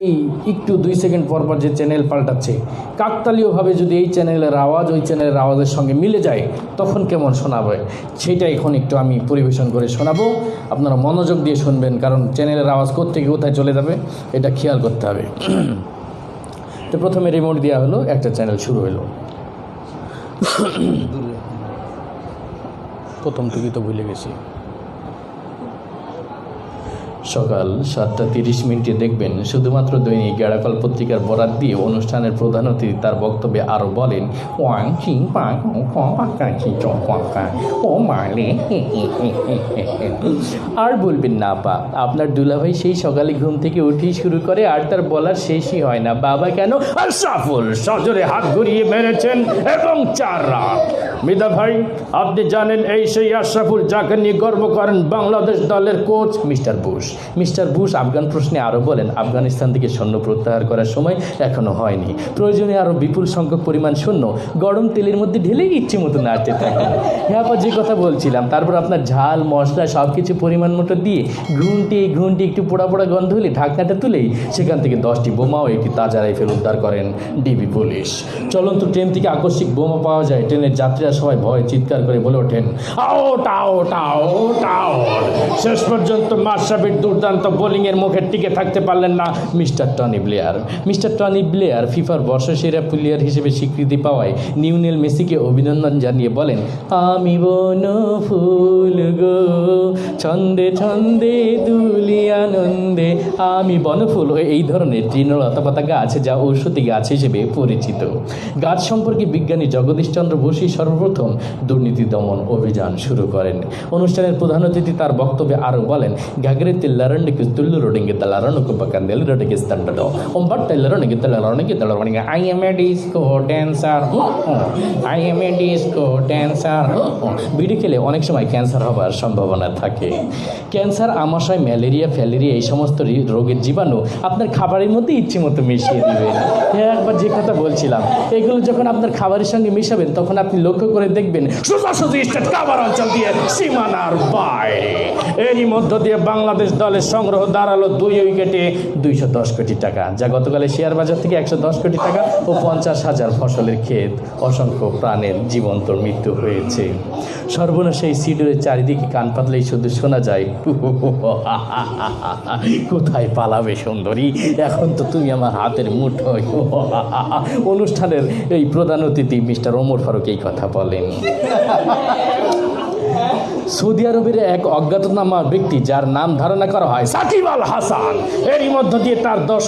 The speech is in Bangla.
এই একটু 2 সেকেন্ড পর পর যে চ্যানেল পাল্টাচ্ছে, কাকতালীয়ভাবে যদি এই চ্যানেলের আওয়াজ ওই চ্যানেলের আওয়াজের সঙ্গে মিলে যায় তখন কেমন শোনাবে, সেটা এখন একটু আমি পরিবেশন করে শোনাবো। আপনারা মনোযোগ দিয়ে শুনবেন, কারণ চ্যানেলের আওয়াজ কোত্থেকে কোথায় চলে যাবে এটা খেয়াল করতে হবে। তো প্রথমে রিমোট দেওয়া হলো, একটা চ্যানেল শুরু হলো। প্রথম থেকে তো ভুলে গেছি। সকাল 7:30 দেখবেন শুধুমাত্র দৈনিক গেড়াকল পত্রিকার বরাত দিয়ে অনুষ্ঠানের প্রধান অতিথি তার বক্তব্যে আরও বলেন, আর বলবেন না আপা, আপনার দুলাভাই সেই সকালে ঘুম থেকে উঠেই শুরু করে আর তার বলার শেষই হয় না, বাবা কেন আশরাফুল সজোরে হাত ঘুরিয়ে মেরেছেন এবং 4 রান। মিদা ভাই, আপনি জানেন এই সেই আশরাফুল যাকে নিয়ে গর্ব করেন বাংলাদেশ দলের coach mister Bush. Mister Bush Afghan প্রশ্নে আরও বলেন, আফগানিস্তান থেকে সৈন্য প্রত্যাহার করার সময় এখনও হয়নি, প্রয়োজনে আরও বিপুল সংখ্যক পরিমাণ সৈন্য গরম তেলের মধ্যে ঢেলে ইচ্ছে মতো নাড়তে থাকেন। হ্যাঁ আপা, যে কথা বলছিলাম, তারপর আপনার ঝাল মশলা সব কিছু পরিমাণ মতো দিয়ে ঘুন্টি একটু পোড়া পোড়া গন্ধ হলে ঢাকনাটা তুলেই সেখান থেকে 10টি বোমা ও একটি তাজা রাইফেল উদ্ধার করেন ডিবি পুলিশ। চলন্ত ট্রেন থেকে আকস্মিক বোমা পাওয়া যায়, ট্রেনের যাত্রীরা সবাই ভয়ে চিৎকার করে বলে ওঠেন, আউট আউট আউট আউট। শেষ পর্যন্ত মাশরাফির দুর্দান্ত বোলিংয়ের মুখে টিকে থাকতে পারলেন না mister Tony Blair. Mister Tony Blair ফিফার বর্ষসেরা প্লেয়ার হিসেবে স্বীকৃতি পাওয়ায় লিওনেল মেসিকে অভিনন্দন জানিয়ে বলেন, আমি বন ফুল গো ছন্দে ছন্দে দুলি আনন্দে। আমি বনফুল এই ধরনের তৃণলতাপাতা গাছ যা ঔষধি গাছ হিসেবে পরিচিত। গাছ সম্পর্কে বিজ্ঞানী জগদীশচন্দ্র বসু সর্বপ্রথম দুর্নীতি দমন অভিযান শুরু করেন। অনুষ্ঠানের প্রধান অতিথি তার বক্তব্যে আরও বলেন, গাগরে তেল্লারন্ডিকে তুল্লু রোডিংকে তালারণকে বাকান্দেল রোডিকে স্ট্যান্ডার্ড ওম্বার তেল্লারণকে তালারণকে তালারণকে I am a disco dancer, I am a disco dancer. বিড়ি খেলে অনেক সময় ক্যান্সার হবার সম্ভাবনা থাকে। ক্যান্সার, আমাশয়, ম্যালেরিয়া, ফ্যালেরিয়া এই সমস্ত রোগের জীবাণু আপনার খাবারের মধ্যে ইচ্ছে মতো মিশিয়ে দিবেন। হ্যাঁ, একবার যে কথা বলছিলাম, এগুলো যখন আপনার খাবারের সঙ্গে মিশাবেন তখন আপনি লক্ষ্য করে দেখবেন সোজাসুজি স্টেট কাবার অঞ্চল দিয়ে সীমানার বাইরে। এরই মধ্য দিয়ে বাংলাদেশ দলের সংগ্রহ দাঁড়ালো 2 উইকেটে 210 কোটি টাকা, যা গতকালের শেয়ার বাজার থেকে 110 কোটি টাকা ও 50,000 ফসলের ক্ষেত, অসংখ্য প্রাণের জীবন্ত মৃত্যু হয়েছে। সর্বনাশ এই সিডোরের চারিদিকে কান পাতলেই শুধু শোনা যায়, কোথায় পালাবে সুন্দরী, এখন তো তুমি আমার হাতের মুঠোয়। অনুষ্ঠানের এই প্রধান অতিথি মিস্টার ওমর ফারুক এই কথা বলেন। সৌদি আরবের এক অজ্ঞাতনামা ব্যক্তি, যার নাম ধারণা করা হয় সাকিব আল হাসান, এরই মধ্য দিয়ে তার 10